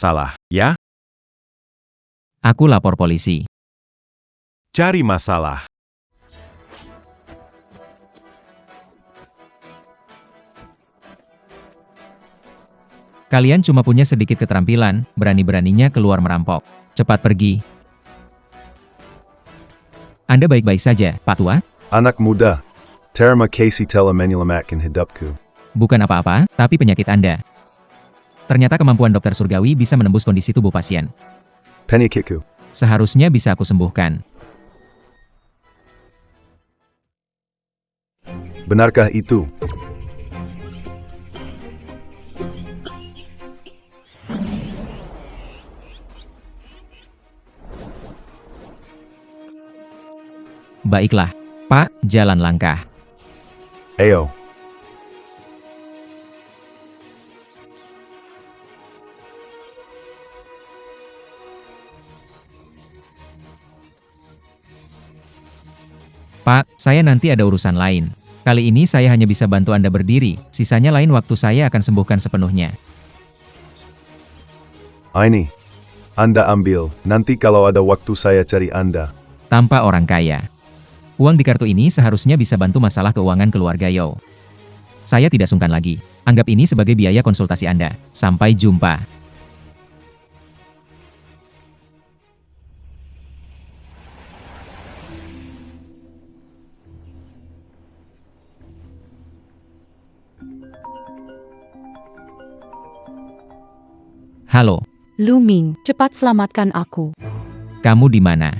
Salah, ya? Aku lapor polisi. Cari masalah. Kalian cuma punya sedikit keterampilan, berani-beraninya keluar merampok. Cepat pergi. Anda baik-baik saja, Pak Tua? Anak muda, terima kasih telah menyelamatkan hidupku. Bukan apa-apa, tapi penyakit Anda. Ternyata kemampuan dokter surgawi bisa menembus kondisi tubuh pasien. Penyakitku. Seharusnya bisa aku sembuhkan. Benarkah itu? Baiklah, Pak, jalan langkah. Ayo. Pak, saya nanti ada urusan lain. Kali ini saya hanya bisa bantu Anda berdiri, sisanya lain waktu saya akan sembuhkan sepenuhnya. Ini. Anda ambil, nanti kalau ada waktu saya cari Anda. Tanpa orang kaya. Uang di kartu ini seharusnya bisa bantu masalah keuangan keluarga Yo. Saya tidak sungkan lagi. Anggap ini sebagai biaya konsultasi Anda. Sampai jumpa. Halo, Lu Ming, cepat selamatkan aku. kamu di mana?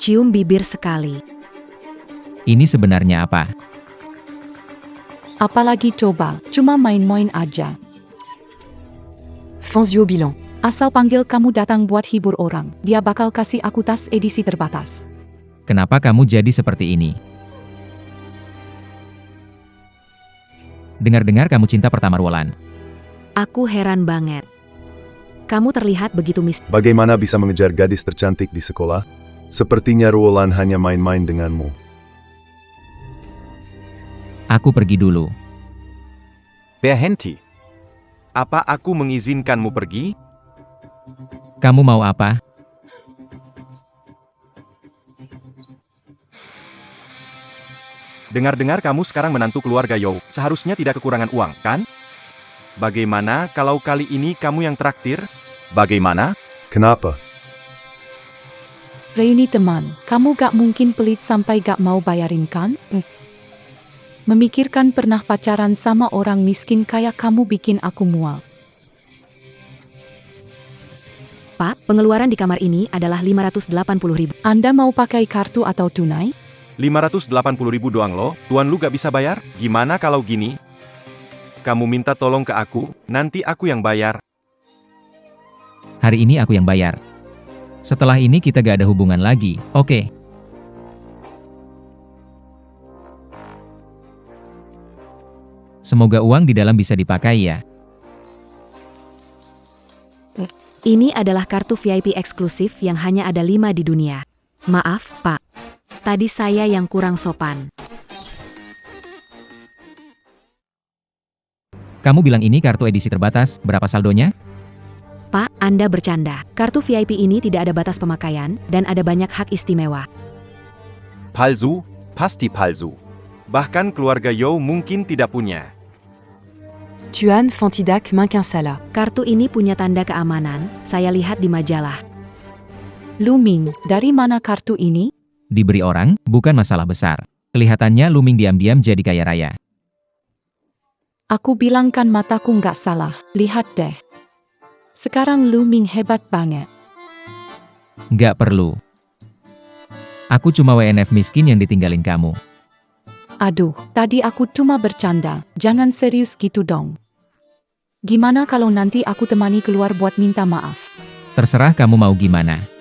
Cium bibir sekali. Ini sebenarnya apa? Apalagi coba, cuma main-main aja. Fangzio bilang. Asal panggil kamu datang buat hibur orang, dia bakal kasih aku tas edisi terbatas. Kenapa kamu jadi seperti ini? Dengar-dengar kamu cinta pertama Ruolan. Aku heran banget. Kamu terlihat begitu Bagaimana bisa mengejar gadis tercantik di sekolah? Sepertinya Ruolan hanya main-main denganmu. Aku pergi dulu. Berhenti. Apa aku mengizinkanmu pergi? Kamu mau apa? Dengar-dengar kamu sekarang menantu keluarga Yo. Seharusnya tidak kekurangan uang, kan? Bagaimana kalau kali ini kamu yang traktir? Bagaimana? Kenapa? Reuni teman, kamu gak mungkin pelit sampai gak mau bayarin kan? Memikirkan pernah pacaran sama orang miskin kayak kamu bikin aku mual. Pak, pengeluaran di kamar ini adalah 580.000. Anda mau pakai kartu atau tunai? 580.000 doang loh, tuan lu gak bisa bayar? Gimana kalau gini? Kamu minta tolong ke aku, nanti aku yang bayar. Hari ini aku yang bayar. Setelah ini kita gak ada hubungan lagi, oke? Semoga uang di dalam bisa dipakai ya. Ini adalah kartu VIP eksklusif yang hanya ada 5 di dunia. Maaf, Pak. Tadi saya yang kurang sopan. Kamu bilang ini kartu edisi terbatas, berapa saldonya? Pak, Anda bercanda. Kartu VIP ini tidak ada batas pemakaian, dan ada banyak hak istimewa. Palsu, pasti palsu. Bahkan keluarga Yo mungkin tidak punya. Tuan Fantidak Mankinsala. Kartu ini punya tanda keamanan, saya lihat di majalah. Lu Ming, dari mana kartu ini? Diberi orang, bukan masalah besar. Kelihatannya Lu Ming diam-diam jadi kaya raya. Aku bilang kan mataku nggak salah, lihat deh. Sekarang Lu Ming hebat banget. Nggak perlu. Aku cuma WNF miskin yang ditinggalin kamu. Aduh, tadi aku cuma bercanda, jangan serius gitu dong. Gimana kalau nanti aku temani keluar buat minta maaf? Terserah kamu mau gimana.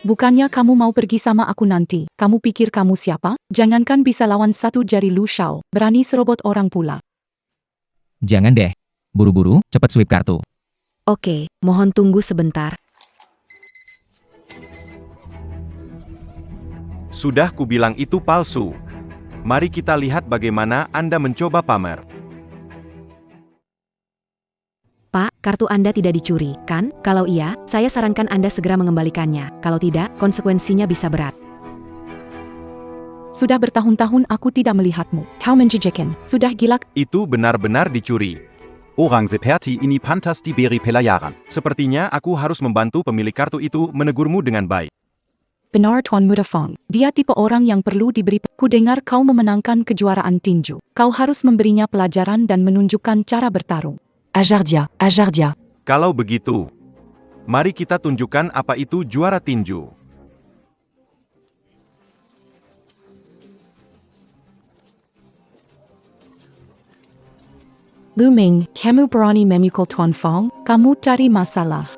Bukannya kamu mau pergi sama aku nanti, kamu pikir kamu siapa? Jangankan bisa lawan satu jari Lu Shao, berani serobot orang pula. Jangan deh. Buru-buru, cepat swipe kartu. Oke, mohon tunggu sebentar. Sudah kubilang itu palsu. Mari kita lihat bagaimana Anda mencoba pamer. Pak, kartu Anda tidak dicuri, kan? Kalau iya, saya sarankan Anda segera mengembalikannya. Kalau tidak, konsekuensinya bisa berat. Sudah bertahun-tahun aku tidak melihatmu. Kau menjejekan. Sudah gila. Itu benar-benar dicuri. Orang seperti ini pantas diberi pelajaran. Sepertinya aku harus membantu pemilik kartu itu menegurmu dengan baik. Benar Tuan Muda Fong. Dia tipe orang yang perlu diberi. Ku dengar kau memenangkan kejuaraan tinju. Kau harus memberinya pelajaran dan menunjukkan cara bertarung. Ajardia, Ajardia. Kalau begitu, mari kita tunjukkan apa itu juara tinju. Luming, kamu berani memukul Tuan Fong? Kamu cari masalah.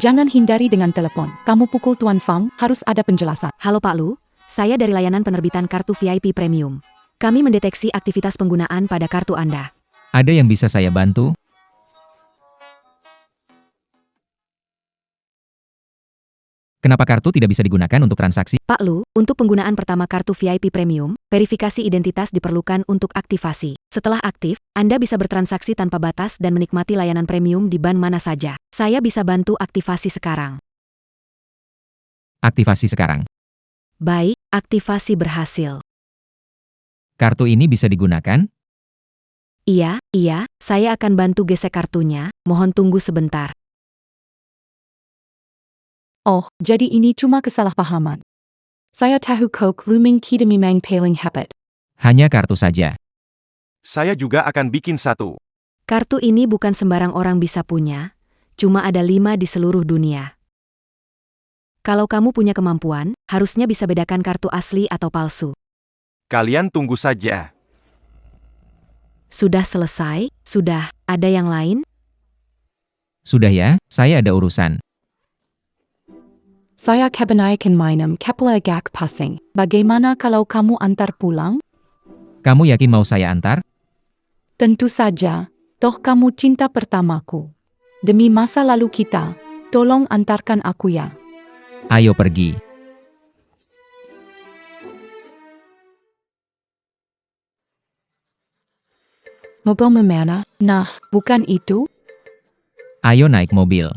Jangan hindari dengan telepon. Kamu pukul Tuan Fong, harus ada penjelasan. Halo Pak Lu, saya dari layanan penerbitan kartu VIP Premium. Kami mendeteksi aktivitas penggunaan pada kartu Anda. Ada yang bisa saya bantu? Kenapa kartu tidak bisa digunakan untuk transaksi? Pak Lu, untuk penggunaan pertama kartu VIP Premium, verifikasi identitas diperlukan untuk aktivasi. Setelah aktif, Anda bisa bertransaksi tanpa batas dan menikmati layanan premium di bank mana saja. Saya bisa bantu aktivasi sekarang. Aktivasi sekarang. Baik, aktivasi berhasil. Kartu ini bisa digunakan? Iya, saya akan bantu gesek kartunya, mohon tunggu sebentar. Oh, jadi ini cuma kesalahpahaman. Saya tahu kok Luming kita memang paling hebat. Hanya kartu saja. Saya juga akan bikin satu. Kartu ini bukan sembarang orang bisa punya, cuma ada 5 di seluruh dunia. Kalau kamu punya kemampuan, harusnya bisa bedakan kartu asli atau palsu. Kalian tunggu saja. Sudah selesai? Sudah, ada yang lain? Sudah ya, saya ada urusan. Saya kebanyakan minum kepala agak pusing. Bagaimana kalau kamu antar pulang? Kamu yakin mau saya antar? Tentu saja, toh kamu cinta pertamaku. Demi masa lalu kita, tolong antarkan aku ya. Ayo pergi. Mobil memerah? Nah, bukan itu? Ayo naik mobil.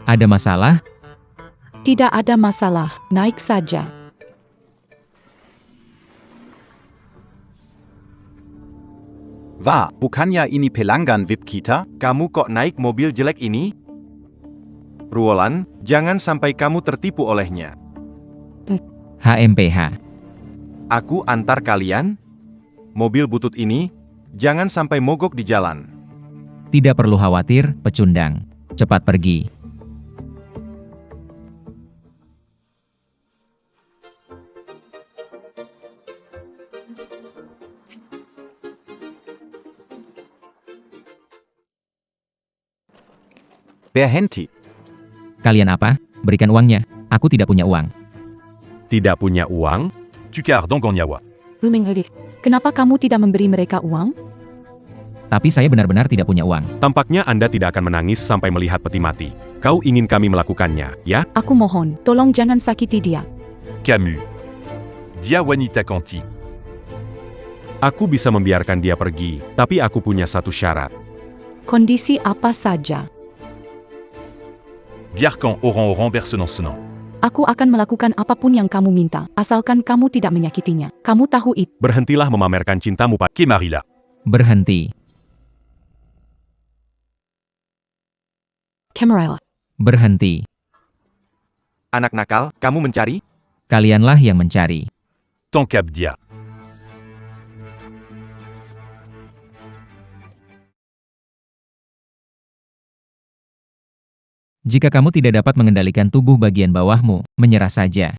Ada masalah? Tidak ada masalah, naik saja. Wah, bukannya ini pelanggan VIP kita? Kamu kok naik mobil jelek ini? Ruolan, jangan sampai kamu tertipu olehnya. HMPH. Aku antar kalian? Mobil butut ini, jangan sampai mogok di jalan. Tidak perlu khawatir, pecundang. Cepat pergi. Berhenti. Kalian apa? Berikan uangnya. Aku tidak punya uang. Tidak punya uang? Tukar dong nyawa. Luming Edith, kenapa kamu tidak memberi mereka uang? Tapi saya benar-benar tidak punya uang. Tampaknya Anda tidak akan menangis sampai melihat peti mati. Kau ingin kami melakukannya, ya? Aku mohon, tolong jangan sakiti dia. Camus. Dia wanita cantik. Aku bisa membiarkan dia pergi, tapi aku punya satu syarat. Kondisi apa saja? Biarkan orang-orang bersenang-senang. Aku akan melakukan apapun yang kamu minta, asalkan kamu tidak menyakitinya. Kamu tahu itu. Berhentilah memamerkan cintamu pada Kemarila. Berhenti. Kemarila. Berhenti. Anak nakal, kamu mencari? Kalianlah yang mencari. Tangkap dia. Jika kamu tidak dapat mengendalikan tubuh bagian bawahmu, menyerah saja.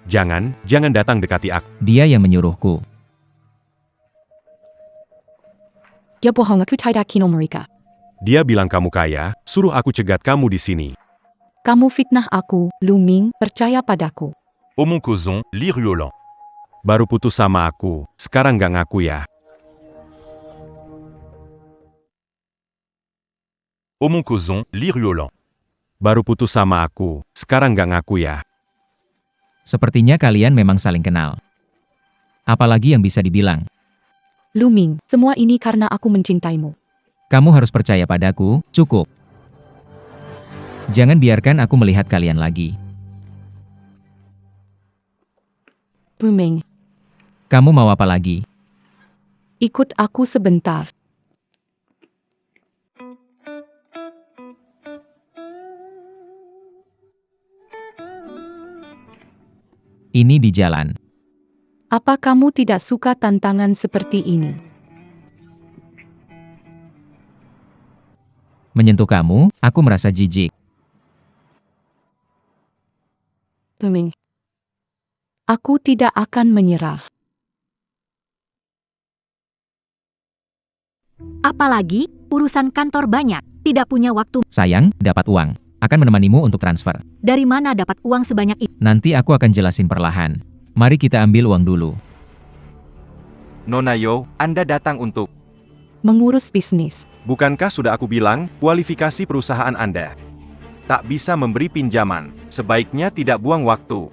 Jangan datang dekati aku. Dia yang menyuruhku. Dia bohong, aku tidak kino mereka. Dia bilang kamu kaya, suruh aku cegat kamu di sini. Kamu fitnah aku, Luming, percaya padaku. Omong kosong, li Ruolan. Baru putus sama aku, sekarang gak ngaku ya. Omong kosong, liruolan. Baru putus sama aku, sekarang nggak ngaku ya. Sepertinya kalian memang saling kenal. Apalagi yang bisa dibilang. Luming, semua ini karena aku mencintaimu. Kamu harus percaya padaku, cukup. Jangan biarkan aku melihat kalian lagi. Luming, Kamu mau apa lagi? ikut aku sebentar. Ini di jalan. Apa kamu tidak suka tantangan seperti ini? Menyentuh kamu, aku merasa jijik. Luming, aku tidak akan menyerah. Apalagi, urusan kantor banyak, tidak punya waktu. Sayang, dapat uang. Akan menemanimu untuk transfer. Dari mana dapat uang sebanyak itu? Nanti aku akan jelasin perlahan. Mari kita ambil uang dulu. Nona Yo, Anda datang untuk... Mengurus bisnis. Bukankah sudah aku bilang, kualifikasi perusahaan Anda tak bisa memberi pinjaman. Sebaiknya tidak buang waktu.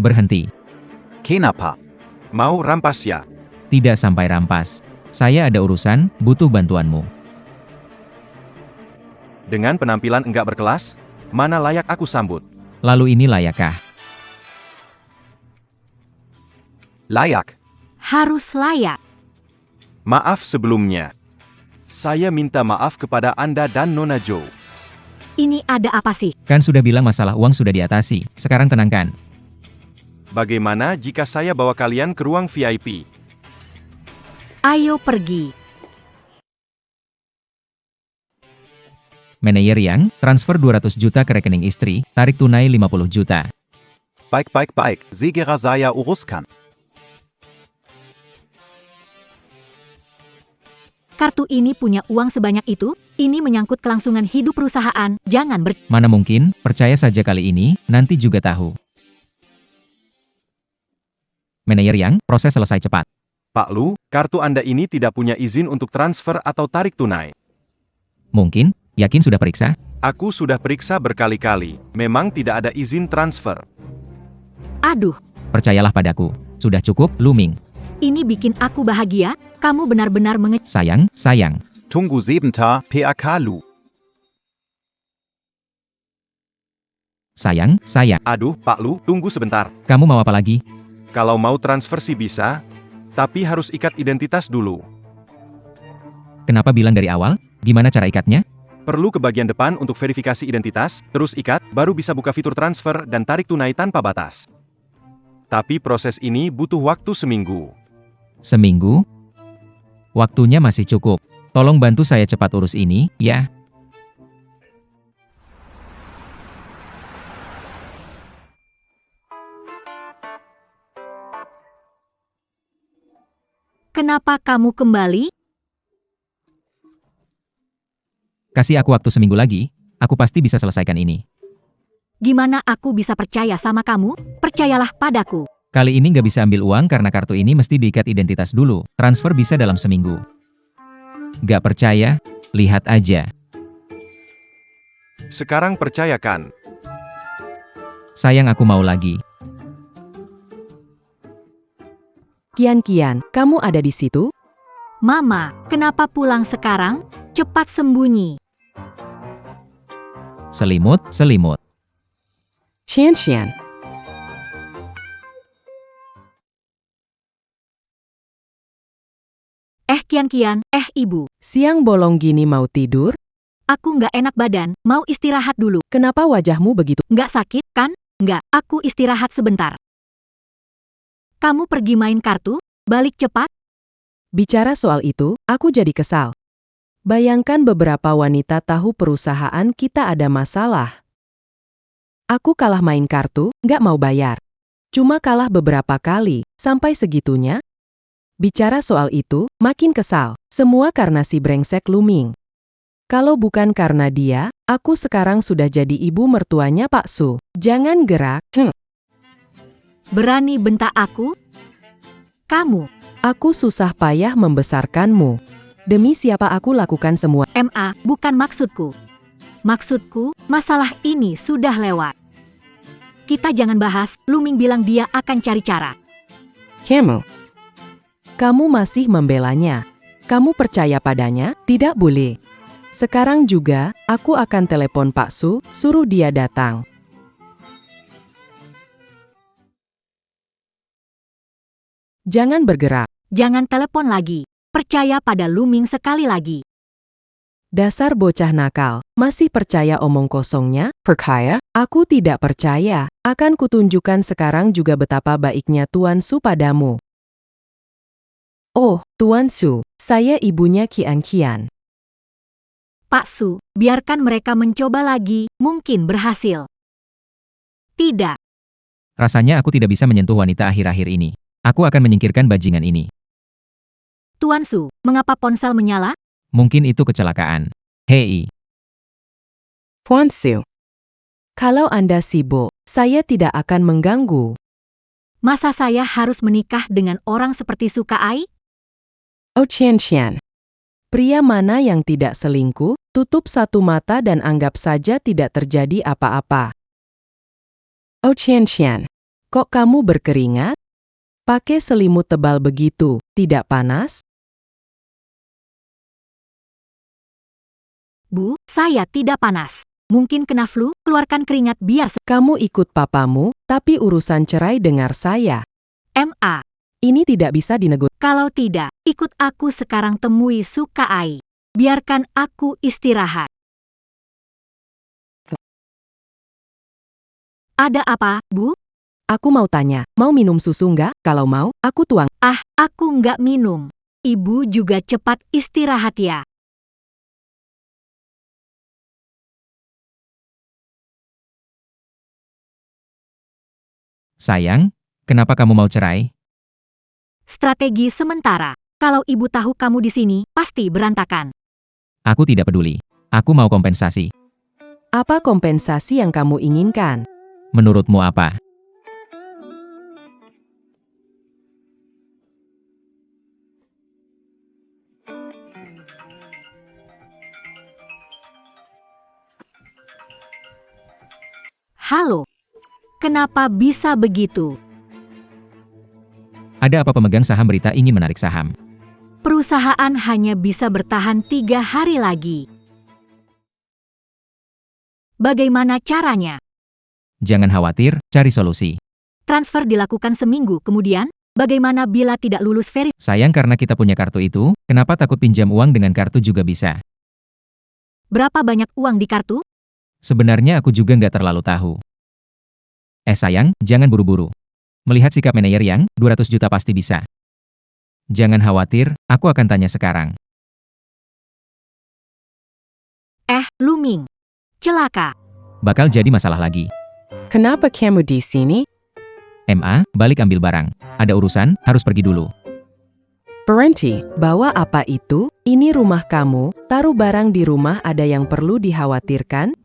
Berhenti. Kenapa? Mau rampas ya? Tidak sampai rampas. Saya ada urusan, butuh bantuanmu. Dengan penampilan enggak berkelas, mana layak aku sambut? Lalu ini layakkah? Layak. Harus layak. Maaf sebelumnya. Saya minta maaf kepada Anda dan Nona Jo. Ini ada apa sih? Kan sudah bilang masalah uang sudah diatasi. Sekarang tenangkan. Bagaimana jika saya bawa kalian ke ruang VIP? Ayo pergi. Manajer Yang, transfer 200 juta ke rekening istri, tarik tunai 50 juta. Baik, baik, baik. Segera saya uruskan. Kartu ini punya uang sebanyak itu? Ini menyangkut kelangsungan hidup perusahaan. Jangan Mana mungkin, percaya saja kali ini, nanti juga tahu. Manajer Yang, proses selesai cepat. Pak Lu, kartu Anda ini tidak punya izin untuk transfer atau tarik tunai. Mungkin, yakin sudah periksa? Aku sudah periksa berkali-kali. Memang tidak ada izin transfer. Aduh, Percayalah padaku. Sudah cukup, Luming. ini bikin aku bahagia. Kamu benar-benar Sayang, sayang. Tunggu sebentar, PAK Lu. Sayang, sayang. Aduh, Pak Lu, tunggu sebentar. Kamu mau apa lagi? Kalau mau transfer sih bisa, tapi harus ikat identitas dulu. Kenapa bilang dari awal? Gimana cara ikatnya? Perlu ke bagian depan untuk verifikasi identitas, terus ikat, baru bisa buka fitur transfer dan tarik tunai tanpa batas. Tapi proses ini butuh waktu seminggu. Seminggu? Waktunya masih cukup. Tolong bantu saya cepat urus ini, ya. Kenapa kamu kembali? Kasih aku waktu seminggu lagi, aku pasti bisa selesaikan ini. Gimana aku bisa percaya sama kamu? Percayalah padaku. Kali ini nggak bisa ambil uang karena kartu ini mesti diikat identitas dulu. Transfer bisa dalam seminggu. Nggak percaya? Lihat aja. Sekarang percayakan. Sayang, aku mau lagi. Kian, kamu ada di situ? Mama, kenapa pulang sekarang? Cepat sembunyi. Selimut, selimut. Xian. Kian, ibu. Siang bolong gini mau tidur? Aku nggak enak badan, mau istirahat dulu. Kenapa wajahmu begitu? Nggak sakit, kan? Nggak, aku istirahat sebentar. Kamu pergi main kartu? Balik cepat. Bicara soal itu, aku jadi kesal. Bayangkan beberapa wanita tahu perusahaan kita ada masalah. Aku kalah main kartu, nggak mau bayar. Cuma kalah beberapa kali, sampai segitunya. Bicara soal itu, makin kesal. Semua karena si brengsek Luming. Kalau bukan karena dia, aku sekarang sudah jadi ibu mertuanya Pak Su. Jangan gerak. Berani bentak aku? Kamu. Aku susah payah membesarkanmu. Demi siapa aku lakukan semua. MA, bukan maksudku. Maksudku, masalah ini sudah lewat. Kita jangan bahas, Luming bilang dia akan cari cara. Kamu masih membelanya. Kamu percaya padanya? Tidak boleh. Sekarang juga, aku akan telepon Pak Su, suruh dia datang. Jangan bergerak. Jangan telepon lagi. Percaya pada Luming sekali lagi. Dasar bocah nakal, masih percaya omong kosongnya? Percaya? Aku tidak percaya. Akan kutunjukkan sekarang juga betapa baiknya Tuan Su padamu. Oh, Tuan Su, saya ibunya Kian. Pak Su, biarkan mereka mencoba lagi, mungkin berhasil. Tidak. Rasanya aku tidak bisa menyentuh wanita akhir-akhir ini. Aku akan menyingkirkan bajingan ini. Tuan Su, mengapa ponsel menyala? Mungkin itu kecelakaan. Hei, Tuan Su, kalau Anda sibuk, saya tidak akan mengganggu. Masa saya harus menikah dengan orang seperti Su Kai? Oh Qian. Pria mana yang tidak selingkuh, tutup satu mata dan anggap saja tidak terjadi apa-apa. Oh Qian, kok kamu berkeringat? Pakai selimut tebal begitu, tidak panas? Bu, saya tidak panas. Mungkin kena flu, keluarkan keringat biar Kamu ikut papamu, tapi urusan cerai dengar saya. MA. Ini tidak bisa dinegosiasi. Kalau tidak, ikut aku sekarang temui Su Kai. Biarkan aku istirahat. Ada apa, Bu? Aku mau tanya, mau minum susu nggak? Kalau mau, aku tuang. Ah, aku nggak minum. Ibu juga cepat istirahat ya. sayang, kenapa kamu mau cerai? Strategi sementara. Kalau ibu tahu kamu di sini, pasti berantakan. Aku tidak peduli. Aku mau kompensasi. Apa kompensasi yang kamu inginkan? Menurutmu apa? Halo. Kenapa bisa begitu? Ada apa pemegang saham berita ingin menarik saham? Perusahaan hanya bisa bertahan 3 hari lagi. Bagaimana caranya? Jangan khawatir, cari solusi. Transfer dilakukan seminggu kemudian? Bagaimana bila tidak lulus verifikasi? Sayang karena kita punya kartu itu, kenapa takut pinjam uang dengan kartu juga bisa? Berapa banyak uang di kartu? Sebenarnya aku juga nggak terlalu tahu. Sayang, jangan buru-buru. Melihat sikap manajer yang, 200 juta pasti bisa. Jangan khawatir, aku akan tanya sekarang. Luming. Celaka. Bakal jadi masalah lagi. Kenapa kamu di sini? MA, balik ambil barang. Ada urusan, harus pergi dulu. Berhenti, bawa apa itu? Ini rumah kamu, taruh barang di rumah ada yang perlu dikhawatirkan?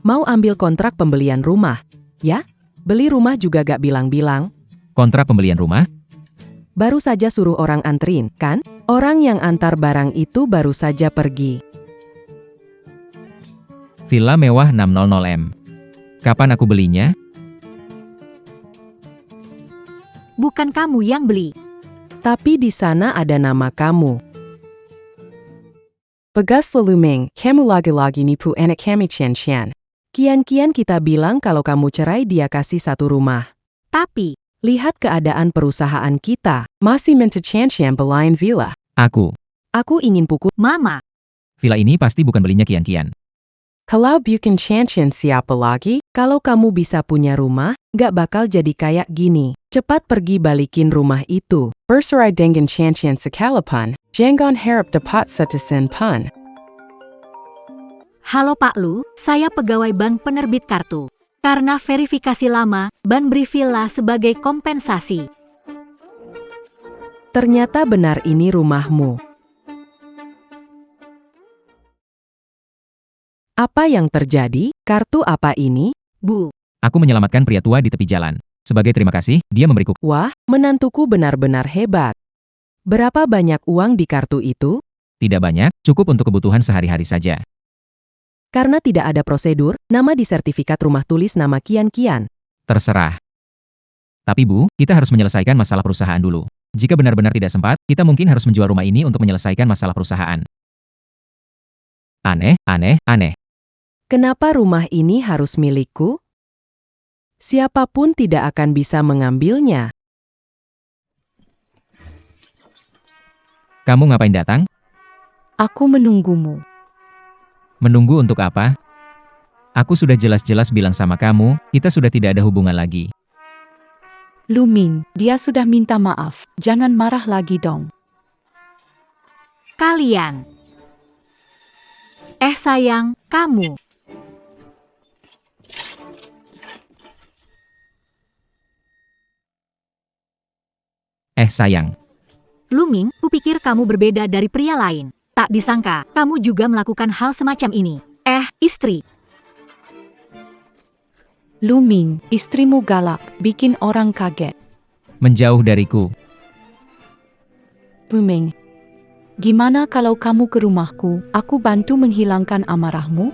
Mau ambil kontrak pembelian rumah? Ya? Beli rumah juga gak bilang-bilang. Kontrak pembelian rumah? Baru saja suruh orang anterin, kan? Orang yang antar barang itu baru saja pergi. Villa mewah 600M. Kapan aku belinya? Bukan kamu yang beli. Tapi di sana ada nama kamu. Bagas Luming, kamu lagi-lagi nipu anak kami Qian. Kian-kian kita bilang kalau kamu cerai dia kasih satu rumah. Tapi, lihat keadaan perusahaan kita. Masih minta Qian belain villa. Aku. Aku ingin pukul. Mama. Villa ini pasti bukan belinya Kian-kian. Kalau bukan Qian siapa lagi? Kalau kamu bisa punya rumah, gak bakal jadi kayak gini. Cepat pergi balikin rumah itu. Berserai dengan Qian sekalapan. Jangan harap dapat setesen pun. Halo Pak Lu, saya pegawai bank penerbit kartu. Karena verifikasi lama, Ban beri villa sebagai kompensasi. Ternyata benar ini rumahmu. Apa yang terjadi? Kartu apa ini? Bu. Aku menyelamatkan pria tua di tepi jalan. Sebagai terima kasih, dia memberiku. Wah, menantuku benar-benar hebat. Berapa banyak uang di kartu itu? Tidak banyak, cukup untuk kebutuhan sehari-hari saja. Karena tidak ada prosedur, nama di sertifikat rumah tulis nama Kian-Kian. Terserah. Tapi Bu, kita harus menyelesaikan masalah perusahaan dulu. Jika benar-benar tidak sempat, kita mungkin harus menjual rumah ini untuk menyelesaikan masalah perusahaan. Aneh, aneh, aneh. Kenapa rumah ini harus milikku? Siapapun tidak akan bisa mengambilnya. Kamu ngapain datang? Aku menunggumu. Menunggu untuk apa? Aku sudah jelas-jelas bilang sama kamu, kita sudah tidak ada hubungan lagi. Lu Ming, dia sudah minta maaf. Jangan marah lagi dong. Kalian. Sayang, kamu. Sayang. Lu Ming, kupikir kamu berbeda dari pria lain. Tak disangka, kamu juga melakukan hal semacam ini. Istri. Lu Ming, istrimu galak, bikin orang kaget. Menjauh dariku. Bu Ming, gimana kalau kamu ke rumahku, aku bantu menghilangkan amarahmu?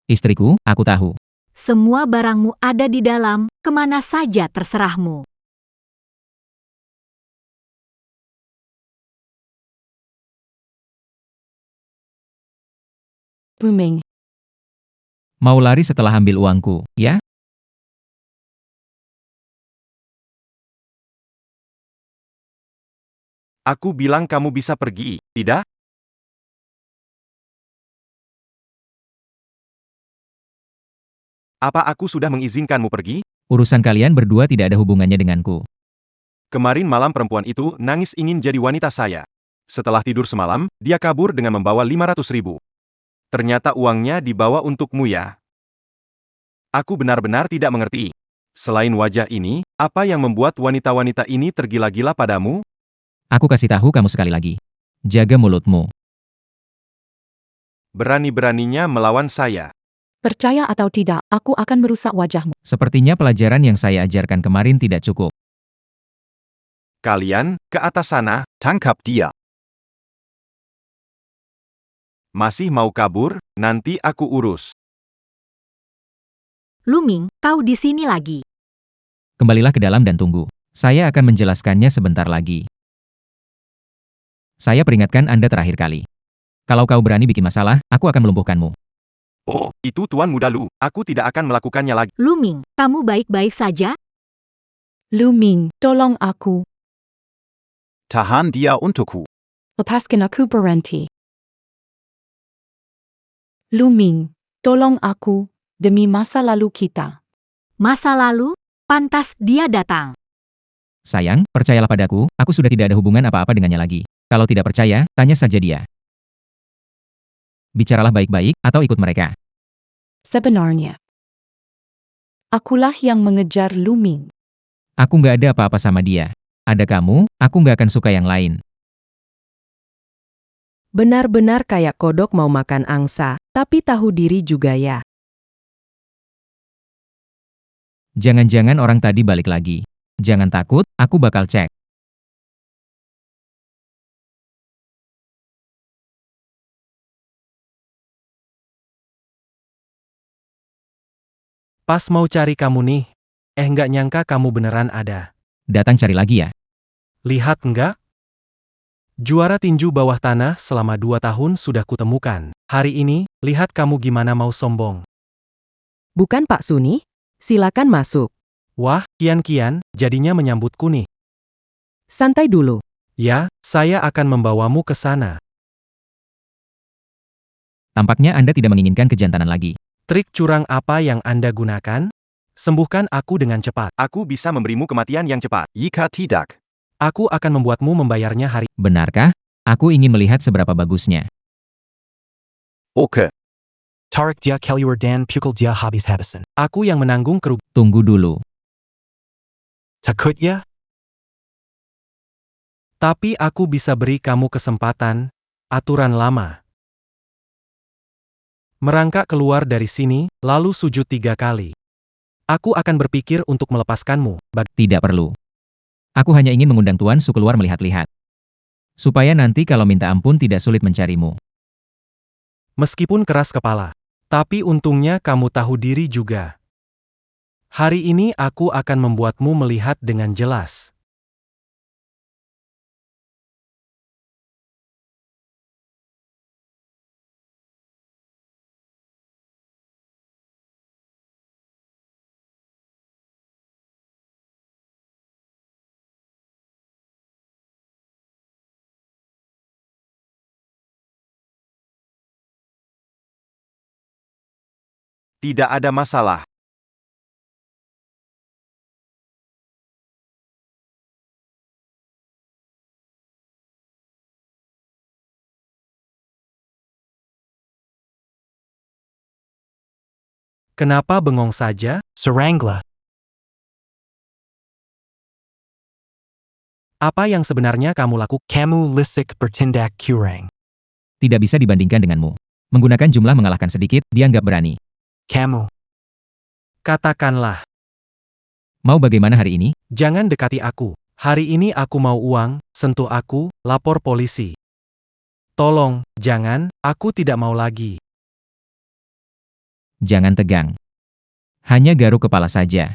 Istriku, aku tahu. Semua barangmu ada di dalam, kemana saja terserahmu. Bu Ming, Mau lari setelah ambil uangku, ya? Aku bilang kamu bisa pergi, tidak? Apa aku sudah mengizinkanmu pergi? Urusan kalian berdua tidak ada hubungannya denganku. Kemarin malam perempuan itu nangis ingin jadi wanita saya. Setelah tidur semalam, dia kabur dengan membawa 500.000. Ternyata uangnya dibawa untukmu ya. Aku benar-benar tidak mengerti. Selain wajah ini, apa yang membuat wanita-wanita ini tergila-gila padamu? Aku kasih tahu kamu sekali lagi. Jaga mulutmu. Berani-beraninya melawan saya. percaya atau tidak, aku akan merusak wajahmu. Sepertinya pelajaran yang saya ajarkan kemarin tidak cukup. Kalian, ke atas sana. Tangkap dia. Masih mau kabur? Nanti aku urus. Lu Ming, kau di sini lagi. Kembalilah ke dalam dan tunggu. Saya akan menjelaskannya sebentar lagi. Saya peringatkan Anda terakhir kali. Kalau kau berani bikin masalah, aku akan melumpuhkanmu. Oh, itu Tuan Muda Lu. Aku tidak akan melakukannya lagi. Lu Ming, kamu baik-baik saja? Lu Ming, tolong aku. Tahan dia untukku. Lepaskan aku berhenti. Lu Ming, tolong aku, demi masa lalu kita. Masa lalu, pantas dia datang. Sayang, percayalah padaku, aku sudah tidak ada hubungan apa-apa dengannya lagi. Kalau tidak percaya, tanya saja dia. Bicaralah baik-baik, atau ikut mereka. Sebenarnya, akulah yang mengejar Lu Ming. Aku nggak ada apa-apa sama dia. Ada kamu, aku nggak akan suka yang lain. Benar-benar kayak kodok mau makan angsa, tapi tahu diri juga ya. Jangan-jangan orang tadi balik lagi. Jangan takut, aku bakal cek. Pas mau cari kamu nih. Nggak nyangka kamu beneran ada. Datang cari lagi ya. Lihat nggak? Juara tinju bawah tanah selama 2 tahun sudah kutemukan. Hari ini, lihat kamu gimana mau sombong. Bukan Pak Suni? Silakan masuk. Wah, Kian-Kian, jadinya menyambutku nih. Santai dulu. Ya, saya akan membawamu ke sana. Tampaknya Anda tidak menginginkan kejantanan lagi. Trik curang apa yang Anda gunakan? Sembuhkan aku dengan cepat. Aku bisa memberimu kematian yang cepat. Jika tidak, Aku akan membuatmu membayarnya hari. Benarkah? Aku ingin melihat seberapa bagusnya. oke. Tarik dia keluar dan pukul dia habis-habisan. Aku yang menanggung kerugian. Tunggu dulu. Takut ya? Tapi aku bisa beri kamu kesempatan. Aturan lama. Merangkak keluar dari sini, lalu sujud 3 kali. Aku akan berpikir untuk melepaskanmu. Tidak perlu. Aku hanya ingin mengundang Tuan Su keluar melihat-lihat. Supaya nanti kalau minta ampun tidak sulit mencarimu. Meskipun keras kepala. Tapi untungnya kamu tahu diri juga. Hari ini aku akan membuatmu melihat dengan jelas. Tidak ada masalah. Kenapa bengong saja? Sarangla. Apa yang sebenarnya kamu lakukan? Kamu lisik bertindak curang. Tidak bisa dibandingkan denganmu. Menggunakan jumlah mengalahkan sedikit, dia nggak berani. Kamu. Katakanlah, Mau bagaimana hari ini? jangan dekati aku. Hari ini aku mau uang, sentuh aku, lapor polisi. Tolong, jangan, aku tidak mau lagi. Jangan tegang. Hanya garuk kepala saja.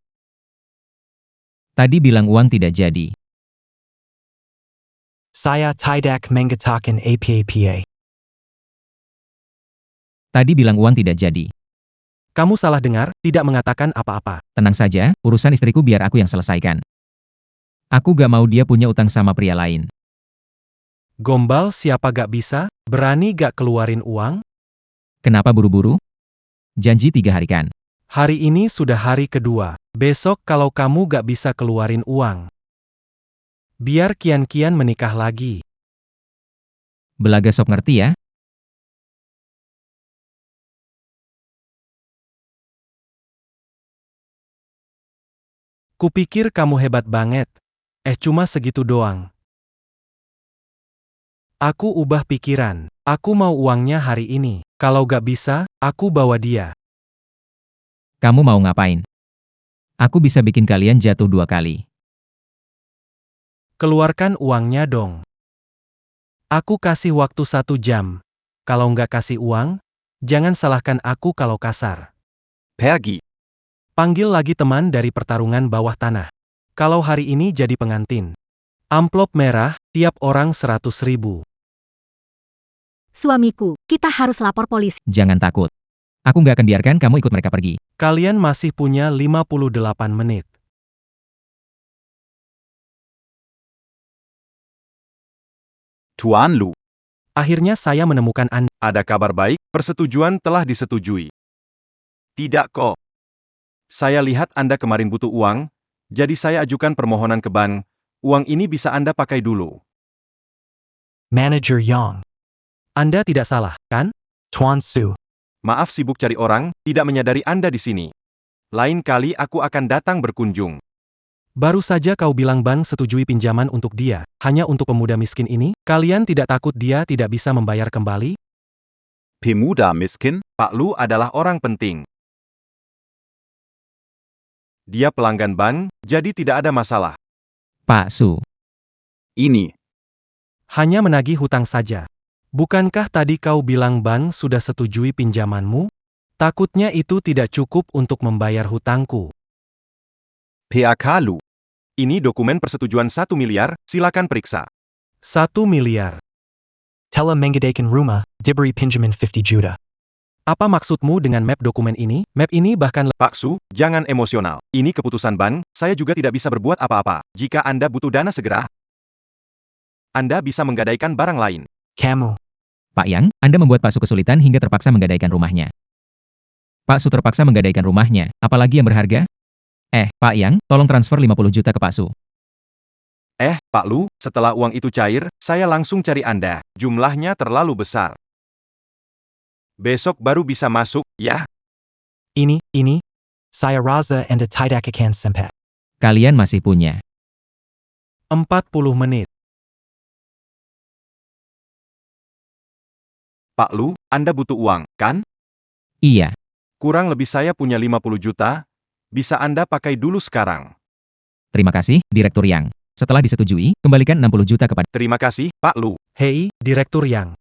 Tadi bilang uang tidak jadi. Saya tidak mengatakan apa-apa. Tadi bilang uang tidak jadi. Kamu salah dengar, tidak mengatakan apa-apa. Tenang saja, urusan istriku biar aku yang selesaikan. Aku gak mau dia punya utang sama pria lain. Gombal siapa gak bisa, berani gak keluarin uang? Kenapa buru-buru? Janji 3 hari kan? Hari ini sudah hari kedua. Besok kalau kamu gak bisa keluarin uang, biar kian-kian menikah lagi. Belaga sok ngerti ya? Kupikir kamu hebat banget. Cuma segitu doang. Aku ubah pikiran. Aku mau uangnya hari ini. Kalau gak bisa, aku bawa dia. Kamu mau ngapain? Aku bisa bikin kalian jatuh 2 kali. Keluarkan uangnya dong. Aku kasih waktu 1 jam. Kalau nggak kasih uang, jangan salahkan aku kalau kasar. Pergi. Panggil lagi teman dari pertarungan bawah tanah. Kalau hari ini jadi pengantin. Amplop merah, tiap orang 100.000. Suamiku, kita harus lapor polisi. Jangan takut. Aku nggak akan biarkan kamu ikut mereka pergi. Kalian masih punya 58 menit. Tuan Lu. Akhirnya saya menemukan Anda. Ada kabar baik, persetujuan telah disetujui. Tidak kok. Saya lihat Anda kemarin butuh uang, jadi saya ajukan permohonan ke bank. Uang ini bisa Anda pakai dulu. Manager Yang. Anda tidak salah, kan? Tuan Su. Maaf sibuk cari orang, tidak menyadari Anda di sini. Lain kali aku akan datang berkunjung. Baru saja kau bilang bank setujui pinjaman untuk dia, hanya untuk pemuda miskin ini, kalian tidak takut dia tidak bisa membayar kembali? Pemuda miskin. Pak Lu adalah orang penting. Dia pelanggan bank, jadi tidak ada masalah. Pak Su. Ini. Hanya menagih hutang saja. Bukankah tadi kau bilang bank sudah setujui pinjamanmu? Takutnya itu tidak cukup untuk membayar hutangku. PAK Lu. Ini dokumen persetujuan 1 miliar, silakan periksa. 1 miliar. Tela mengadakan rumah, diberi pinjaman 50 juta. Apa maksudmu dengan map dokumen ini? Map ini bahkan Pak Su, jangan emosional. Ini keputusan bank, saya juga tidak bisa berbuat apa-apa. Jika Anda butuh dana segera, Anda bisa menggadaikan barang lain. Kamu. Pak Yang, Anda membuat Pak Su kesulitan hingga terpaksa menggadaikan rumahnya. Pak Su terpaksa menggadaikan rumahnya, apalagi yang berharga? Pak Yang, tolong transfer 50 juta ke Pak Su. Pak Lu, setelah uang itu cair, saya langsung cari Anda. Jumlahnya terlalu besar. Besok baru bisa masuk, ya? Ini. Saya rasa Anda tidak akan sempat. Kalian masih punya 40 menit. Pak Lu, Anda butuh uang, kan? Iya. Kurang lebih saya punya 50 juta, bisa Anda pakai dulu sekarang. Terima kasih, Direktur Yang. Setelah disetujui, kembalikan 60 juta kepada... Terima kasih, Pak Lu. Hei, Direktur Yang.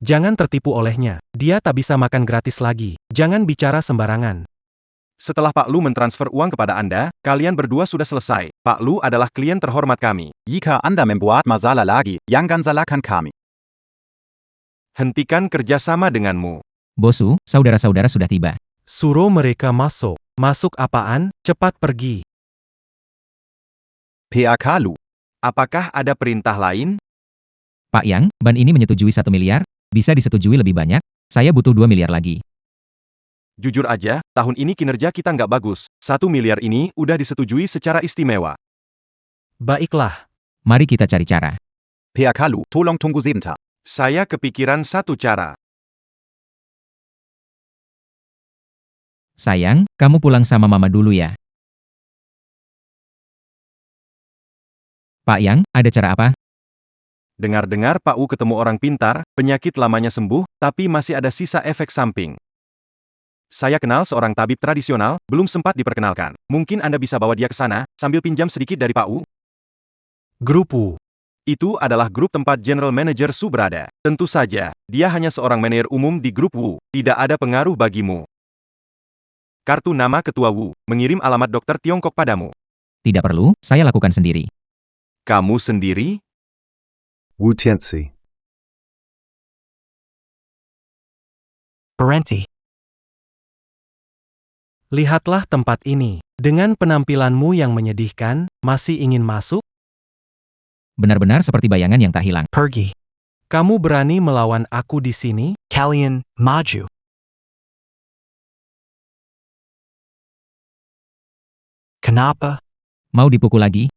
Jangan tertipu olehnya. Dia tak bisa makan gratis lagi. Jangan bicara sembarangan. Setelah Pak Lu mentransfer uang kepada Anda, kalian berdua sudah selesai. Pak Lu adalah klien terhormat kami. Jika Anda membuat masalah lagi, jangan salahkan kami. Hentikan kerjasama denganmu. Bosu, saudara-saudara sudah tiba. Suruh mereka masuk. Masuk apaan? Cepat pergi. PAK Lu. Apakah ada perintah lain? Pak Yang, ban ini menyetujui 1 miliar, bisa disetujui lebih banyak, saya butuh 2 miliar lagi. Jujur aja, tahun ini kinerja kita nggak bagus. 1 miliar ini udah disetujui secara istimewa. Baiklah. Mari kita cari cara. PAK Lu, tolong tunggu sebentar. Saya kepikiran satu cara. Sayang, kamu pulang sama mama dulu ya. Pak Yang, ada cara apa? Dengar-dengar Pak Wu ketemu orang pintar, penyakit lamanya sembuh, tapi masih ada sisa efek samping. Saya kenal seorang tabib tradisional, belum sempat diperkenalkan. Mungkin Anda bisa bawa dia ke sana, sambil pinjam sedikit dari Pak Wu? Grup Wu. Itu adalah grup tempat General Manager Su berada. Tentu saja, dia hanya seorang manajer umum di grup Wu, tidak ada pengaruh bagimu. Kartu nama Ketua Wu, mengirim alamat dokter Tiongkok padamu. Tidak perlu, saya lakukan sendiri. Kamu sendiri? Wu Tianzi. Parenti. Lihatlah tempat ini. Dengan penampilanmu yang menyedihkan, masih ingin masuk? Benar-benar seperti bayangan yang tak hilang. Pergi. Kamu berani melawan aku di sini? Kalian, maju. Kenapa? Mau dipukul lagi?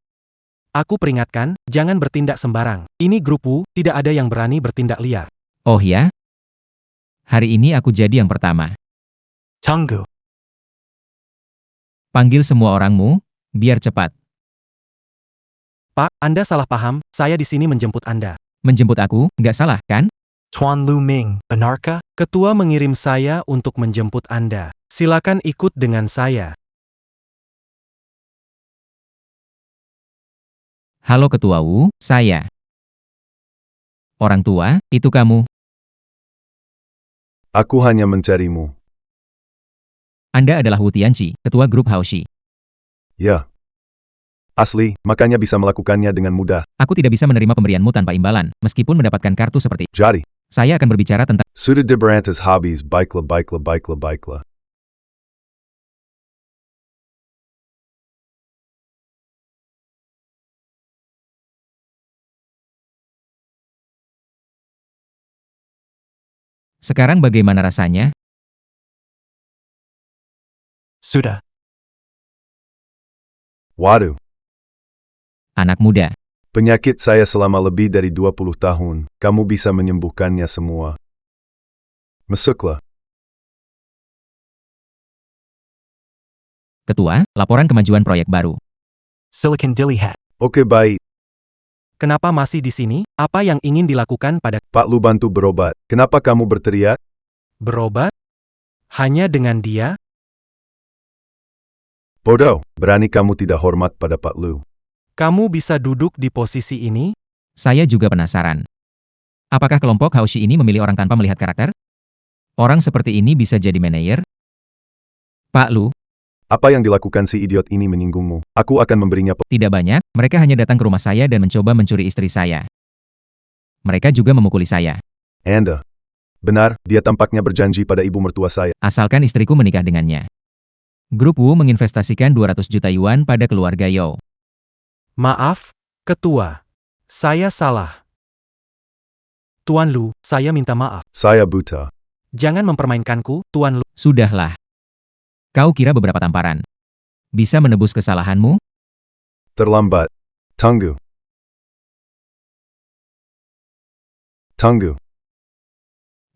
Aku peringatkan, jangan bertindak sembarang. Ini grup Wu, tidak ada yang berani bertindak liar. Oh ya? Hari ini aku jadi yang pertama. Tunggu. Panggil semua orangmu, biar cepat. Pak, Anda salah paham, saya di sini menjemput Anda. Menjemput aku, nggak salah, kan? Tuan Lu Ming, benarkah? Ketua mengirim saya untuk menjemput Anda. Silakan ikut dengan saya. Halo Ketua Wu, saya. Orang tua, itu kamu. Aku hanya mencarimu. Anda adalah Wu Tianqi, Ketua Grup Haoshi. Ya. Asli, makanya bisa melakukannya dengan mudah. Aku tidak bisa menerima pemberianmu tanpa imbalan, meskipun mendapatkan kartu seperti... Jadi, Saya akan berbicara tentang... sudah diberantas habis, baiklah. Sekarang bagaimana rasanya? Sudah. Waduh, Anak muda. penyakit saya selama lebih dari 20 tahun, kamu bisa menyembuhkannya semua. Masuklah. Ketua, laporan kemajuan proyek baru. Silicon dilihat. Oke baik, Kenapa masih di sini? Apa yang ingin dilakukan pada Pak Lu bantu berobat. Kenapa kamu berteriak? berobat? Hanya dengan dia? Bodoh, berani kamu tidak hormat pada Pak Lu. Kamu bisa duduk di posisi ini? Saya juga penasaran. Apakah kelompok Haoshi ini memilih orang tanpa melihat karakter? Orang seperti ini bisa jadi manajer? Pak Lu, Apa yang dilakukan si idiot ini menyinggungmu? Aku akan memberinya tidak banyak, mereka hanya datang ke rumah saya dan mencoba mencuri istri saya. Mereka juga memukuli saya. Anda. Benar, dia tampaknya berjanji pada ibu mertua saya. Asalkan istriku menikah dengannya. Grup Wu menginvestasikan 200 juta yuan pada keluarga Yao. Maaf, Ketua. Saya salah. Tuan Lu, saya minta maaf. Saya buta. Jangan mempermainkanku, Tuan Lu. Sudahlah. Kau kira beberapa tamparan bisa menebus kesalahanmu? Terlambat. Tunggu.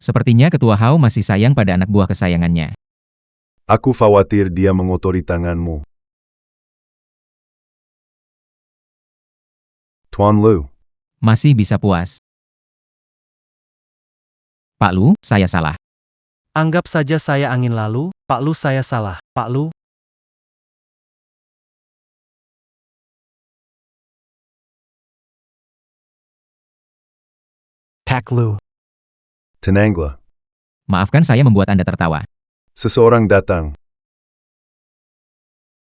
Sepertinya Ketua Hao masih sayang pada anak buah kesayangannya. Aku khawatir dia mengotori tanganmu. Tuan Lu. Masih bisa puas. Pak Lu, saya salah. Anggap saja saya angin lalu, Pak Lu saya salah. Pak Lu, Pak Lu. Tenanglah. Maafkan saya membuat Anda tertawa. Seseorang datang.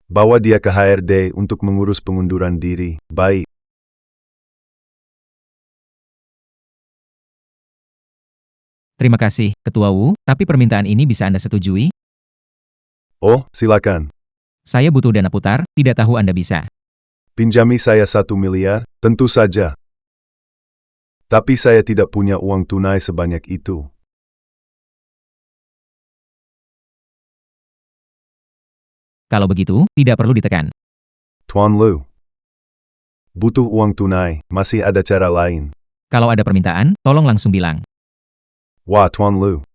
Bawa dia ke HRD untuk mengurus pengunduran diri. Baik. Terima kasih, Ketua Wu, tapi permintaan ini bisa Anda setujui? Oh, silakan. Saya butuh dana putar, tidak tahu Anda bisa. Pinjami saya 1 miliar, tentu saja. Tapi saya tidak punya uang tunai sebanyak itu. Kalau begitu, tidak perlu ditekan. Tuan Lu. Butuh uang tunai, masih ada cara lain. Kalau ada permintaan, tolong langsung bilang. Wah, Tuan Lu.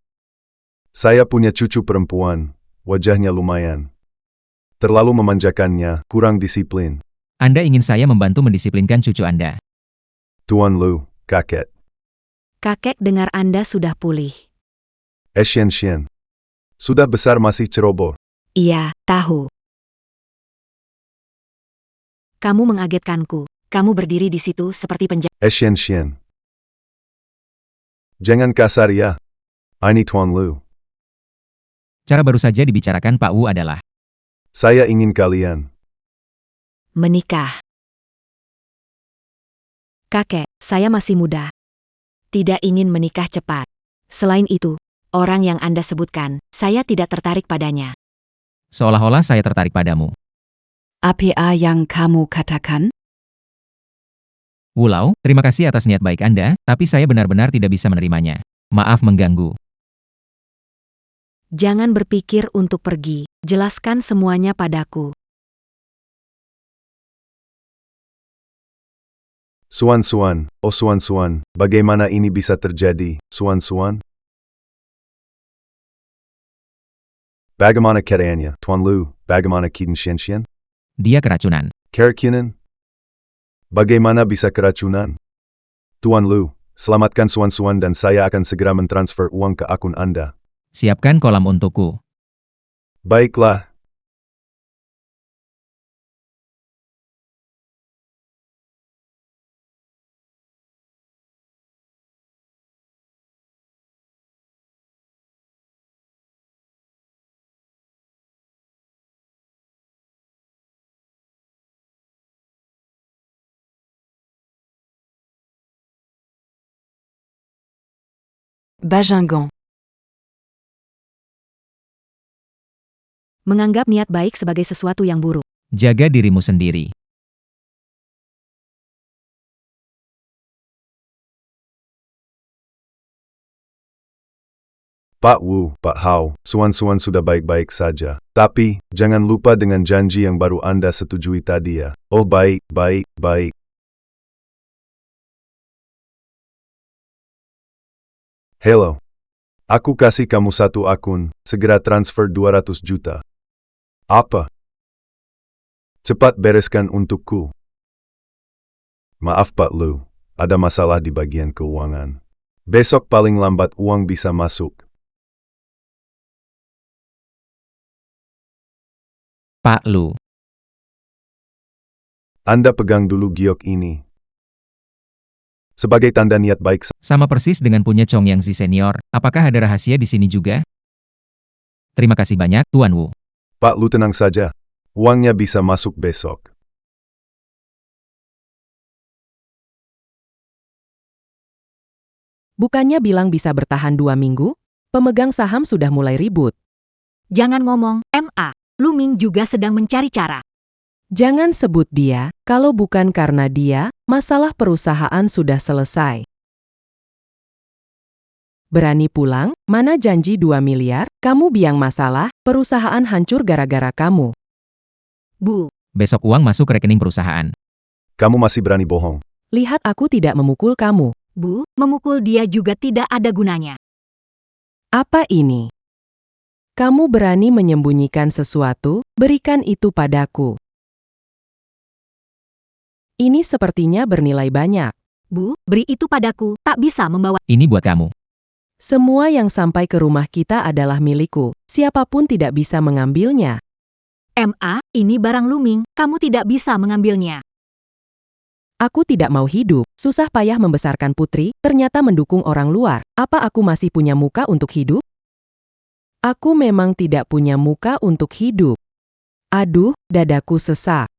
Saya punya cucu perempuan, wajahnya lumayan. Terlalu memanjakannya, kurang disiplin. Anda ingin saya membantu mendisiplinkan cucu Anda. Tuan Lu, kakek. Kakek dengar Anda sudah pulih. Xian. Sudah besar masih ceroboh. Iya, tahu. Kamu mengagetkanku. Kamu berdiri di situ seperti penjaga. Xian. Jangan kasar ya. Ini Tuan Lu. Cara baru saja dibicarakan Pak Wu adalah, Saya ingin kalian. Menikah. Kakek, saya masih muda. Tidak ingin menikah cepat. Selain itu, orang yang Anda sebutkan, saya tidak tertarik padanya. seolah-olah saya tertarik padamu. Apa yang kamu katakan? Wulau, terima kasih atas niat baik Anda, tapi saya benar-benar tidak bisa menerimanya. Maaf mengganggu. Jangan berpikir untuk pergi. Jelaskan semuanya padaku. Suan, oh Suan, bagaimana ini bisa terjadi, Suan? Bagaimana keadaannya, Tuan Lu, bagaimana Kiden Xian? Dia keracunan. Keracunan? Bagaimana bisa keracunan? Tuan Lu, selamatkan Suan dan saya akan segera mentransfer uang ke akun Anda. Siapkan kolam untukku. Baiklah. Bajingan. Menganggap niat baik sebagai sesuatu yang buruk. Jaga dirimu sendiri. Pak Wu, Pak Hao, Suan sudah baik-baik saja. Tapi, jangan lupa dengan janji yang baru Anda setujui tadi ya. Oh baik. Hello. Aku kasih kamu satu akun, segera transfer 200 juta. Apa? Cepat bereskan untukku. Maaf Pak Lu, ada masalah di bagian keuangan. Besok paling lambat uang bisa masuk. Pak Lu. Anda pegang dulu giok ini. Sebagai tanda niat baik. Sama persis dengan punya Chong Yang Si Senior, apakah ada rahasia di sini juga? Terima kasih banyak, Tuan Wu. Pak Lu tenang saja. Uangnya bisa masuk besok. Bukannya bilang bisa bertahan 2 minggu? Pemegang saham sudah mulai ribut. Jangan ngomong, MA. Luming juga sedang mencari cara. Jangan sebut dia, kalau bukan karena dia, masalah perusahaan sudah selesai. Berani pulang, mana janji 2 miliar, kamu biang masalah, perusahaan hancur gara-gara kamu. Bu, Besok uang masuk rekening perusahaan. Kamu masih berani bohong. Lihat aku tidak memukul kamu. Bu, memukul dia juga tidak ada gunanya. Apa ini? Kamu berani menyembunyikan sesuatu, berikan itu padaku. Ini sepertinya bernilai banyak. Bu, beri itu padaku, tak bisa membawa. Ini buat kamu. Semua yang sampai ke rumah kita adalah milikku, siapapun tidak bisa mengambilnya. MA, ini barang Luming, kamu tidak bisa mengambilnya. Aku tidak mau hidup, susah payah membesarkan putri, ternyata mendukung orang luar. Apa aku masih punya muka untuk hidup? Aku memang tidak punya muka untuk hidup. Aduh, dadaku sesak.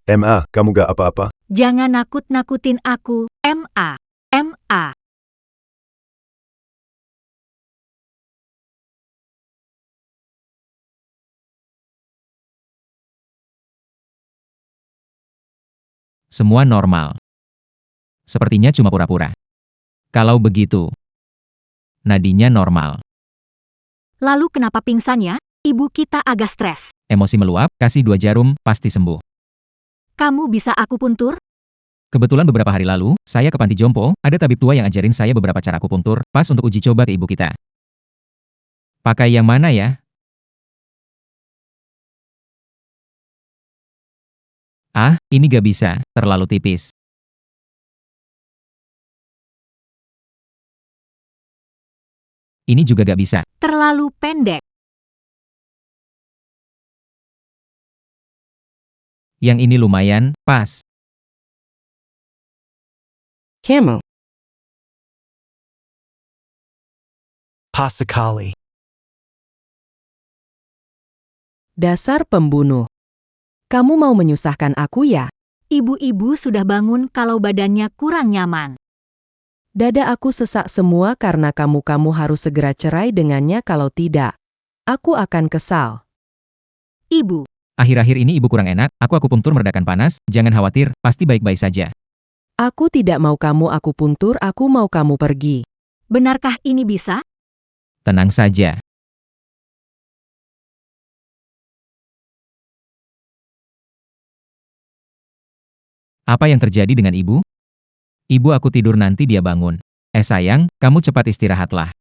MA, kamu gak apa-apa? Jangan nakut-nakutin aku, MA. MA. Semua normal. Sepertinya cuma pura-pura. Kalau begitu, nadinya normal. Lalu kenapa pingsan ya? Ibu kita agak stres. Emosi meluap, kasih 2 jarum, pasti sembuh. Kamu bisa akupuntur? Kebetulan beberapa hari lalu, saya ke panti jompo, ada tabib tua yang ajarin saya beberapa cara akupuntur, pas untuk uji coba ke ibu kita. Pakai yang mana ya? Ah, ini gak bisa, terlalu tipis. Ini juga gak bisa. Terlalu pendek. Yang ini lumayan, pas. Camel. Pasakali. Dasar pembunuh. Kamu mau menyusahkan aku ya? Ibu-ibu sudah bangun kalau badannya kurang nyaman. Dada aku sesak semua karena kamu harus segera cerai dengannya kalau tidak. Aku akan kesal. Ibu. Akhir-akhir ini ibu kurang enak, aku akupuntur meredakan panas, jangan khawatir, pasti baik-baik saja. Aku tidak mau kamu akupuntur, aku mau kamu pergi. Benarkah ini bisa? Tenang saja. Apa yang terjadi dengan ibu? Ibu aku tidur nanti dia bangun. Sayang, kamu cepat istirahatlah.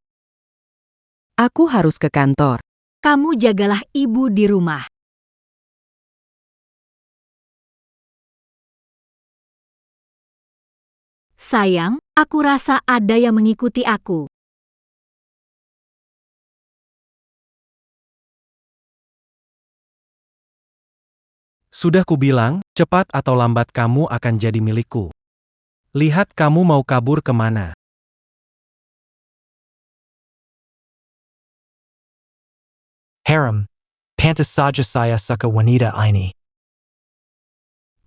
Aku harus ke kantor. Kamu jagalah ibu di rumah. Sayang, aku rasa ada yang mengikuti aku. Sudah kubilang, cepat atau lambat kamu akan jadi milikku. Lihat kamu mau kabur kemana. Harem. Pantas saja saya suka wanita ini.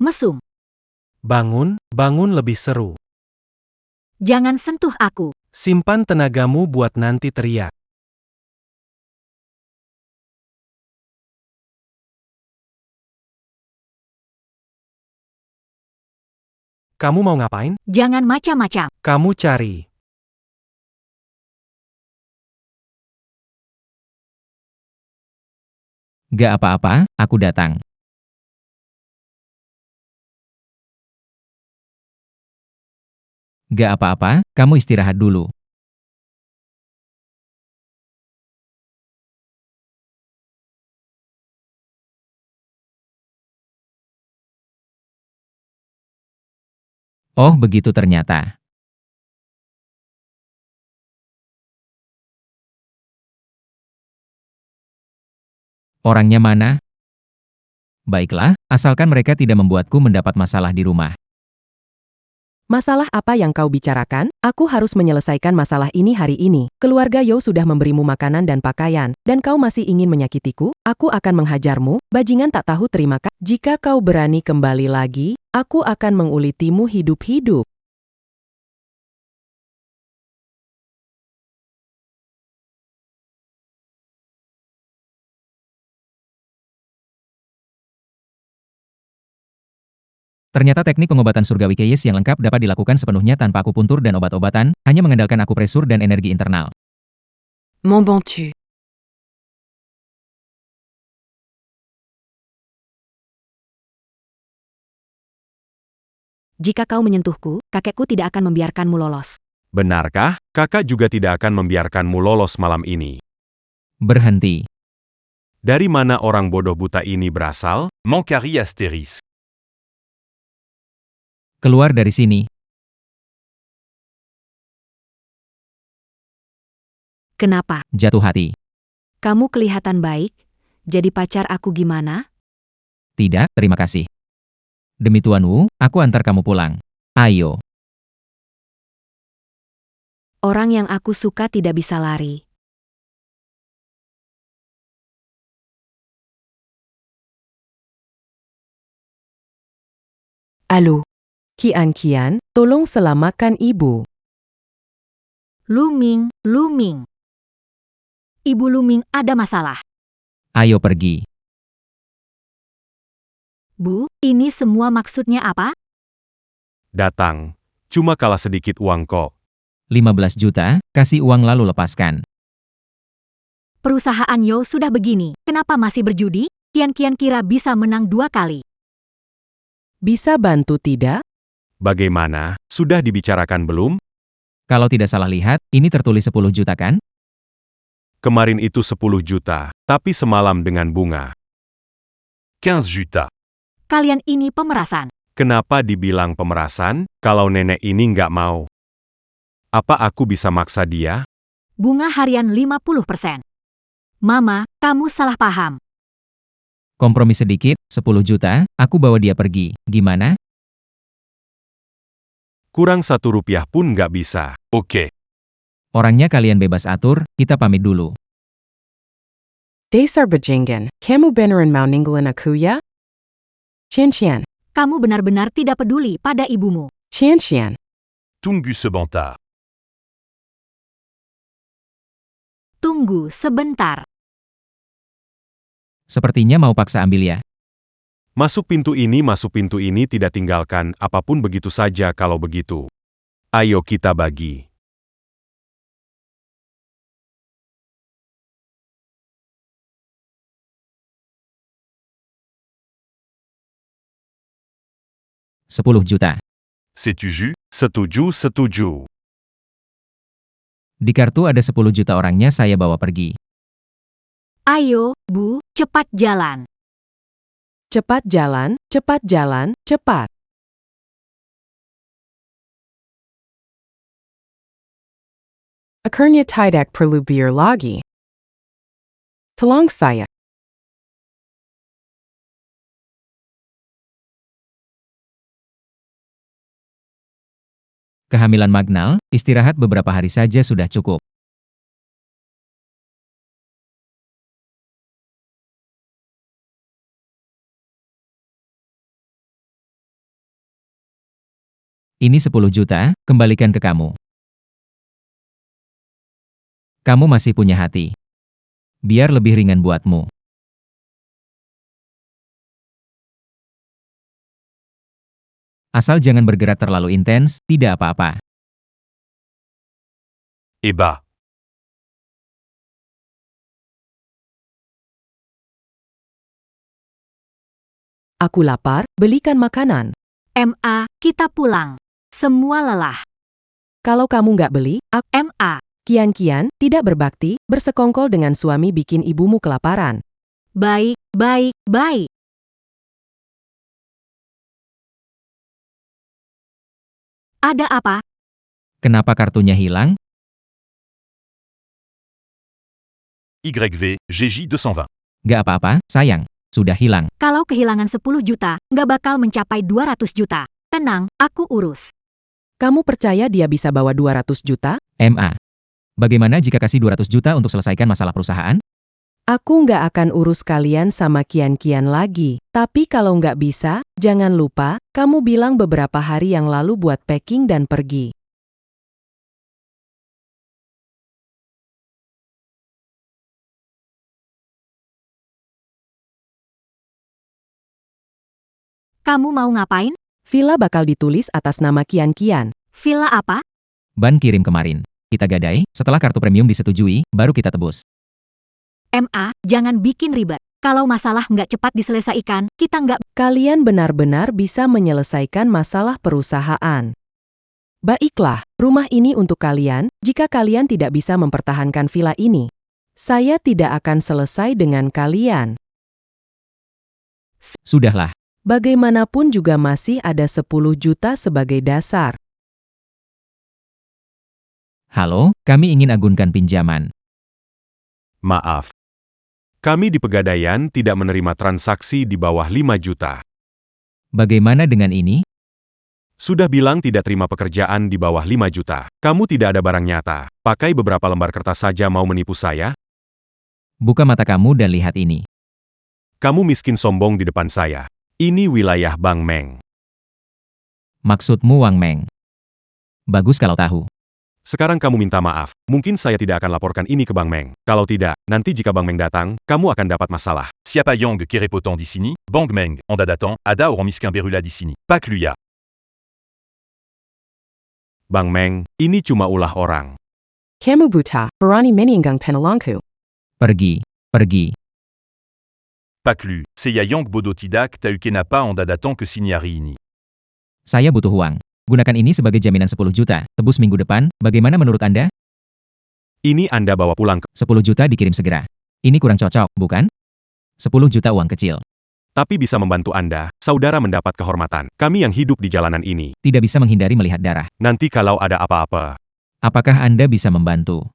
Mesum. Bangun, bangun lebih seru. Jangan sentuh aku. Simpan tenagamu buat nanti teriak. Kamu mau ngapain? Jangan macam-macam. Kamu cari. Gak apa-apa, aku datang. Gak apa-apa, kamu istirahat dulu. Oh begitu ternyata. Orangnya mana? Baiklah, asalkan mereka tidak membuatku mendapat masalah di rumah. Masalah apa yang kau bicarakan? Aku harus menyelesaikan masalah ini hari ini. Keluarga Yo sudah memberimu makanan dan pakaian, dan kau masih ingin menyakitiku? Aku akan menghajarmu, bajingan tak tahu terima kasih. Jika kau berani kembali lagi, aku akan mengulitimu hidup-hidup. Ternyata teknik pengobatan surgawi Keyes yang lengkap dapat dilakukan sepenuhnya tanpa akupuntur dan obat-obatan, hanya mengandalkan akupresur dan energi internal. Mon bon tu. Jika kau menyentuhku, kakekku tidak akan membiarkanmu lolos. Benarkah, kakak juga tidak akan membiarkanmu lolos malam ini? Berhenti. Dari mana orang bodoh buta ini berasal? Moncari Asteris. Keluar dari sini. Kenapa? Jatuh hati. Kamu kelihatan baik, jadi pacar aku gimana? Tidak, terima kasih. Demi Tuan Wu, aku antar kamu pulang. Ayo. Orang yang aku suka tidak bisa lari. Halo. Kian, tolong selamatkan ibu. Luming, Luming. Ibu Luming ada masalah. Ayo pergi. Bu, ini semua maksudnya apa? Datang. Cuma kalah sedikit uang kok. 15 juta, kasih uang lalu lepaskan. Perusahaan Yo sudah begini, kenapa masih berjudi? Kian kira bisa menang 2 kali. Bisa bantu tidak? Bagaimana? Sudah dibicarakan belum? Kalau tidak salah lihat, ini tertulis 10 juta kan? Kemarin itu 10 juta, tapi semalam dengan bunga. 15 juta. Kalian ini pemerasan. Kenapa dibilang pemerasan, kalau nenek ini nggak mau? Apa aku bisa maksa dia? Bunga harian 50%. Mama, kamu salah paham. Kompromi sedikit, 10 juta, aku bawa dia pergi. Gimana? Kurang 1 rupiah pun nggak bisa. Oke. Orangnya kalian bebas atur, kita pamit dulu. Dasar bajingan, kamu beneran mau ninggalin aku ya? Cian. Kamu benar-benar tidak peduli pada ibumu. Cian. Tunggu sebentar. Tunggu sebentar. Sepertinya mau paksa ambil ya. Masuk pintu ini tidak tinggalkan apapun begitu saja kalau begitu. Ayo kita bagi. $10 juta. Setuju? Setuju. Di kartu ada 10 juta orangnya saya bawa pergi. Ayo, Bu, cepat jalan. Cepat jalan, cepat. Akhirnya tidak perlu biar lagi. Tolong saya. Kehamilan Magnal, istirahat beberapa hari saja sudah cukup. Ini 10 juta, kembalikan ke kamu. Kamu masih punya hati. Biar lebih ringan buatmu. Asal jangan bergerak terlalu intens, tidak apa-apa. Eba. Aku lapar, belikan makanan. MA, kita pulang. Semua lelah. Kalau kamu nggak beli, aku MA, Kian, tidak berbakti, bersekongkol dengan suami bikin ibumu kelaparan. baik. Ada apa? Kenapa kartunya hilang? YV, GJ 220. Gak apa-apa, sayang. Sudah hilang. Kalau kehilangan 10 juta, nggak bakal mencapai 200 juta. Tenang, aku urus. Kamu percaya dia bisa bawa 200 juta? MA. Bagaimana jika kasih 200 juta untuk selesaikan masalah perusahaan? Aku nggak akan urus kalian sama Kian lagi. Tapi kalau nggak bisa, jangan lupa, kamu bilang beberapa hari yang lalu buat packing dan pergi. Kamu mau ngapain? Villa bakal ditulis atas nama Kian. Villa apa? Ban kirim kemarin. Kita gadai, setelah kartu premium disetujui, baru kita tebus. MA, jangan bikin ribet. Kalau masalah nggak cepat diselesaikan, kita nggak... Kalian benar-benar bisa menyelesaikan masalah perusahaan. Baiklah, rumah ini untuk kalian, jika kalian tidak bisa mempertahankan villa ini. Saya tidak akan selesai dengan kalian. Sudahlah. Bagaimanapun juga masih ada 10 juta sebagai dasar. Halo, kami ingin agunkan pinjaman. Maaf. Kami di Pegadaian tidak menerima transaksi di bawah 5 juta. Bagaimana dengan ini? Sudah bilang tidak terima pekerjaan di bawah 5 juta. Kamu tidak ada barang nyata. Pakai beberapa lembar kertas saja mau menipu saya? Buka mata kamu dan lihat ini. Kamu miskin sombong di depan saya. Ini wilayah Bang Meng. Maksudmu Wang Meng? Bagus kalau tahu. Sekarang kamu minta maaf. Mungkin saya tidak akan laporkan ini ke Bang Meng. Kalau tidak, nanti jika Bang Meng datang, kamu akan dapat masalah. Siapa Yang Kerepotan di sini? Bang Meng, Anda datang, ada orang miskin berula di sini. Pak Luya. Bang Meng, ini cuma ulah orang. Kamu buta, berani meninggang penalangku. Pergi, pergi. Pak Lu, saya Yang bodoh tidak tahu kenapa Anda datang ke sini hari ini. Saya butuh uang. Gunakan ini sebagai jaminan 10 juta. Tebus minggu depan, bagaimana menurut Anda? Ini Anda bawa pulang ke... 10 juta dikirim segera. Ini kurang cocok, bukan? 10 juta uang kecil. Tapi bisa membantu Anda, saudara mendapat kehormatan. Kami yang hidup di jalanan ini. Tidak bisa menghindari melihat darah. Nanti kalau ada apa-apa. Apakah Anda bisa membantu?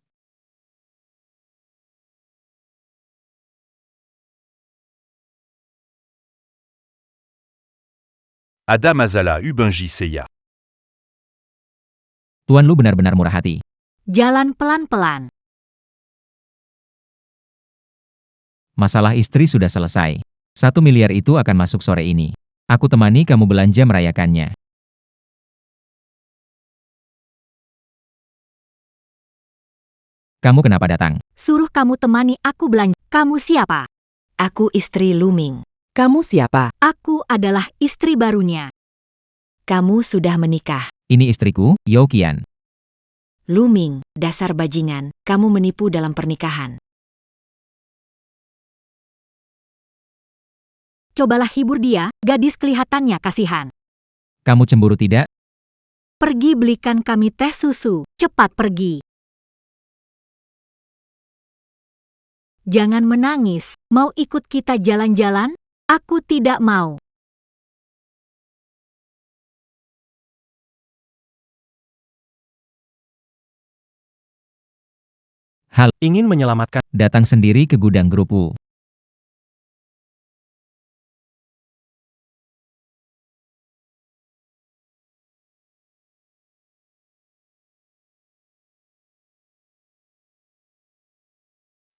Ada masalah ubanji saya. Tuan Lu benar-benar murah hati. Jalan pelan-pelan. Masalah istri sudah selesai. 1 miliar itu akan masuk sore ini. Aku temani kamu belanja merayakannya. Kamu kenapa datang? Suruh kamu temani aku belanja. Kamu siapa? Aku istri Luming. Kamu siapa? Aku adalah istri barunya. Kamu sudah menikah. Ini istriku, Yo Qian. Luming, dasar bajingan, kamu menipu dalam pernikahan. Cobalah hibur dia, gadis kelihatannya kasihan. Kamu cemburu tidak? Pergi belikan kami teh susu, cepat pergi. Jangan menangis, mau ikut kita jalan-jalan? Aku tidak mau. Hal, Ingin menyelamatkan. datang sendiri ke gudang grupu.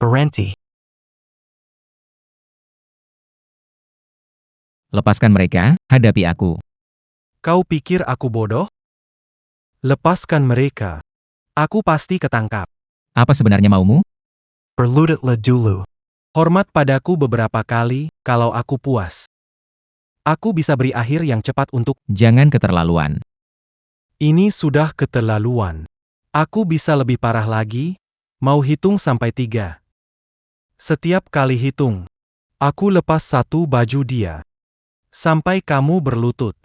Berhenti. Lepaskan mereka, hadapi aku. Kau pikir aku bodoh? Lepaskan mereka. Aku pasti ketangkap. Apa sebenarnya maumu? Berlututlah dulu. Hormat padaku beberapa kali, kalau aku puas. Aku bisa beri akhir yang cepat untuk... Jangan keterlaluan. Ini sudah keterlaluan. Aku bisa lebih parah lagi, mau hitung sampai 3. Setiap kali hitung, aku lepas satu baju dia. Sampai kamu berlutut.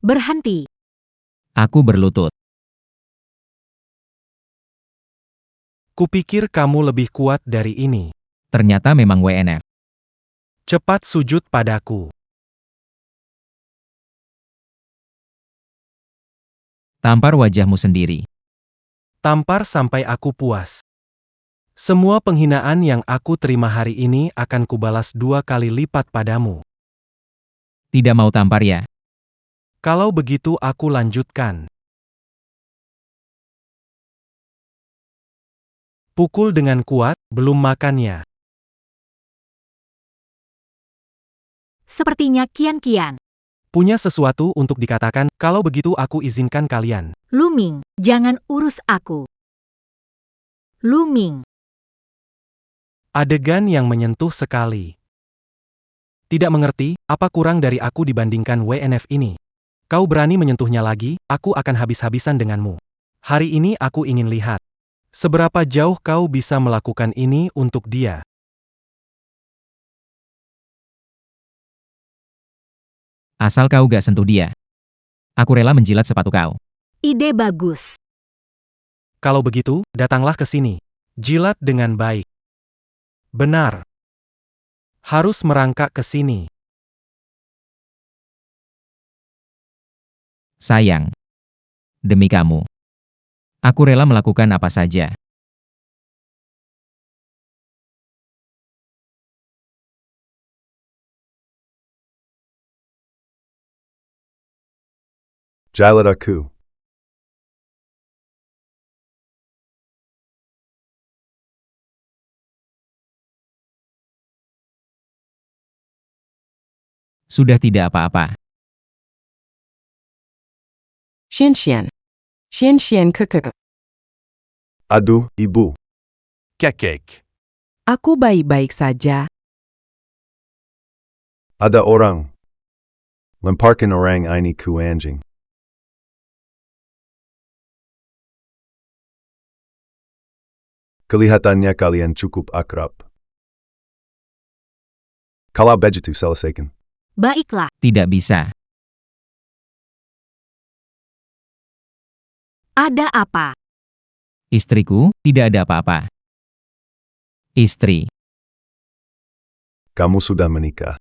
Berhenti. Aku berlutut. Kupikir kamu lebih kuat dari ini. Ternyata memang WNF. Cepat sujud padaku. Tampar wajahmu sendiri. Tampar sampai aku puas. Semua penghinaan yang aku terima hari ini akan kubalas 2 kali lipat padamu. Tidak mau tampar ya? Kalau begitu aku lanjutkan. Pukul dengan kuat, belum makannya. Sepertinya kian-kian. Punya sesuatu untuk dikatakan, kalau begitu aku izinkan kalian. Luming, jangan urus aku. Luming. Adegan yang menyentuh sekali. Tidak mengerti, apa kurang dari aku dibandingkan WNF ini. Kau berani menyentuhnya lagi, aku akan habis-habisan denganmu. Hari ini aku ingin lihat. Seberapa jauh kau bisa melakukan ini untuk dia. Asal kau gak sentuh dia. Aku rela menjilat sepatu kau. Ide bagus. Kalau begitu, datanglah ke sini. Jilat dengan baik. Benar. Harus merangkak ke sini. Sayang. Demi kamu. Aku rela melakukan apa saja. Jalat aku. Sudah tidak apa-apa. Xian-xian. Xian-xian kekek. Aduh, ibu. Kakek. Aku baik-baik saja. Ada orang. Lemparkan orang ini ku anjing. Kelihatannya kalian cukup akrab. Kalau begitu selesaikan. Baiklah, Tidak bisa. ada apa? Istriku, tidak ada apa-apa. Istri, Kamu sudah menikah.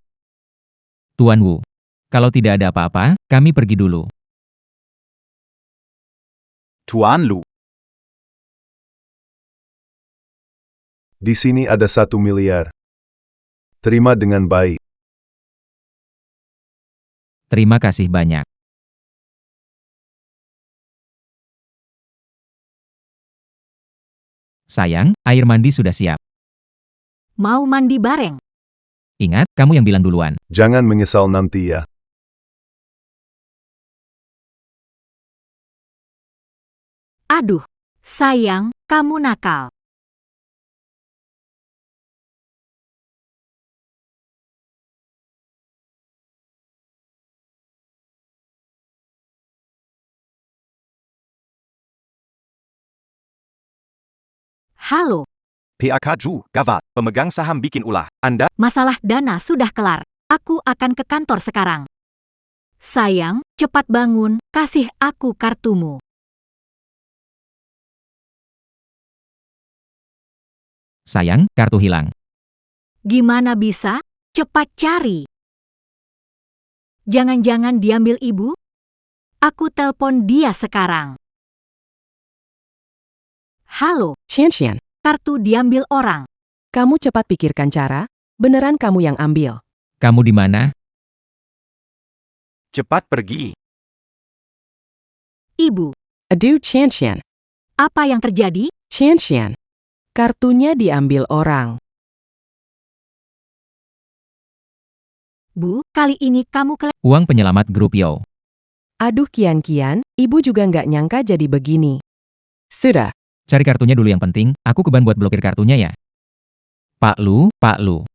Tuan Wu. Kalau tidak ada apa-apa, kami pergi dulu. Tuan Lu. Di sini ada 1 miliar. Terima dengan baik. Terima kasih banyak. Sayang, air mandi sudah siap. Mau mandi bareng? Ingat, kamu yang bilang duluan. Jangan menyesal nanti ya. Aduh, sayang, kamu nakal. Halo, PAK Ju, gawat. Pemegang saham bikin ulah. Anda masalah dana sudah kelar. Aku akan ke kantor sekarang. Sayang, cepat bangun, kasih aku kartumu. Sayang, kartu hilang. Gimana bisa? Cepat cari. Jangan-jangan diambil ibu? Aku telpon dia sekarang. Halo, Xian-xian. kartu diambil orang. Kamu cepat pikirkan cara. Beneran kamu yang ambil. Kamu di mana? cepat pergi. Ibu, Aduh, Xian-xian. apa yang terjadi? Xian-xian. Kartunya diambil orang. Bu, kali ini kamu Uang penyelamat grup Yo. Aduh, Kian-Kian, ibu juga nggak nyangka jadi begini. Sudah. Cari kartunya dulu yang penting, aku ke ban buat blokir kartunya ya. Pak Lu, Pak Lu.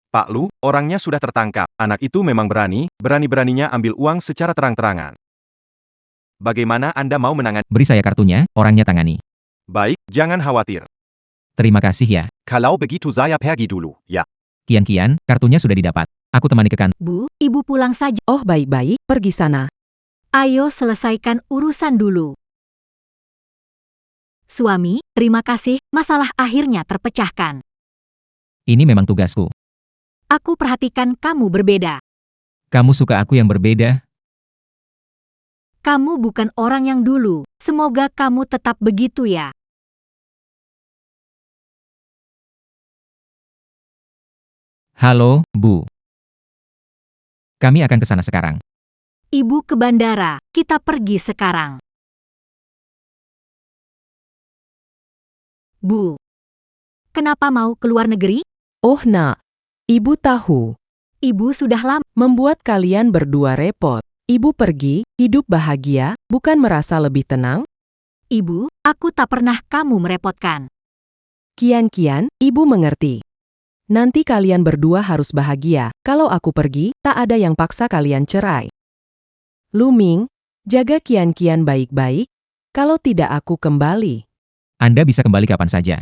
Pak Lu, orangnya sudah tertangkap. Anak itu memang berani-beraninya ambil uang secara terang-terangan. Bagaimana Anda mau menangani? Beri saya kartunya, orangnya tangani. Baik, jangan khawatir. Terima kasih ya. Kalau begitu saya pergi dulu, ya. Kian-Kian, kartunya sudah didapat. Aku temani ke kantor. Bu, ibu pulang saja. Oh, baik-baik, pergi sana. Ayo selesaikan urusan dulu. Suami, terima kasih, masalah akhirnya terpecahkan. Ini memang tugasku. Aku perhatikan kamu berbeda. Kamu suka aku yang berbeda? Kamu bukan orang yang dulu. Semoga kamu tetap begitu ya. Halo, Bu. Kami akan ke sana sekarang. Ibu ke bandara, kita pergi sekarang. Bu, kenapa mau ke luar negeri? Oh, nak. Ibu tahu. Ibu sudah lama. Membuat kalian berdua repot. Ibu pergi, hidup bahagia, bukan merasa lebih tenang? Ibu, aku tak pernah kamu merepotkan. Kian-Kian, ibu mengerti. Nanti kalian berdua harus bahagia. Kalau aku pergi, tak ada yang paksa kalian cerai. Lu Ming, jaga Kian-Kian baik-baik. Kalau tidak aku kembali. Anda bisa kembali kapan saja.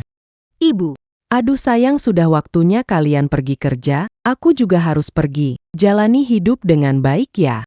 Ibu, Aduh sayang, sudah waktunya kalian pergi kerja, aku juga harus pergi. Jalani hidup dengan baik ya.